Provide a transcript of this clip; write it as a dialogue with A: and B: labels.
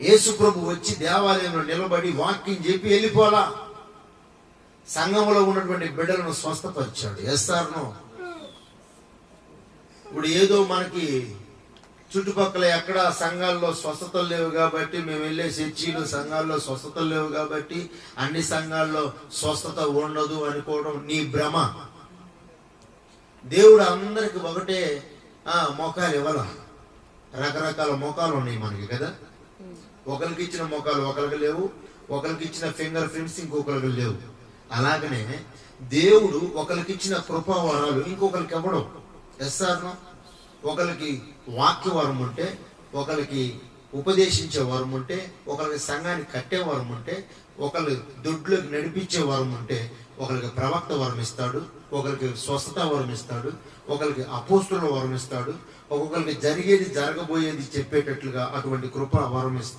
A: యేసు ప్రభు వచ్చి దేవాలయంలో నిలబడి వాక్యం చెప్పి వెళ్ళిపోలా. సంఘంలో ఉన్నటువంటి బిడ్డలను స్వస్థపరిచాడు. ఎస్ఆర్ను ఇప్పుడు ఏదో మనకి చుట్టుపక్కల ఎక్కడ సంఘాల్లో స్వస్థతలు లేవు కాబట్టి మేము వెళ్ళే చర్చీలు సంఘాల్లో స్వస్థతలు లేవు కాబట్టి అన్ని సంఘాల్లో స్వస్థత ఉండదు అనుకోవడం నీ భ్రమ. దేవుడు అందరికి ఒకటే మోకాలు ఇవ్వాల. రకరకాల మోకాలు ఉన్నాయి మనకి కదా. ఒకరికి ఇచ్చిన మోకాలు ఒకరికి లేవు, ఒకరికి ఇచ్చిన ఫింగర్ ప్రింట్స్ ఇంకొకరికి లేవు. అలాగనే దేవుడు ఒకరికి ఇచ్చిన కృపావరాలు ఇంకొకరికి ఇవ్వడం. ఎస్ఆర్ను ఒకరికి వాక్య వరం ఉంటే, ఒకరికి ఉపదేశించే వరం ఉంటే, ఒకరికి సంఘాన్ని కట్టే వరం ఉంటే, ఒకరికి దొడ్లోకి నడిపించే వరం ఉంటే, ఒకరికి ప్రవక్త వరం ఇస్తాడు, ఒకరికి స్వస్థత వరం ఇస్తాడు, ఒకరికి అపోస్తుల వరం ఇస్తాడు, ఒక్కొక్కరికి జరిగేది జరగబోయేది చెప్పేటట్లుగా అటువంటి కృప వరం ఇస్తాడు.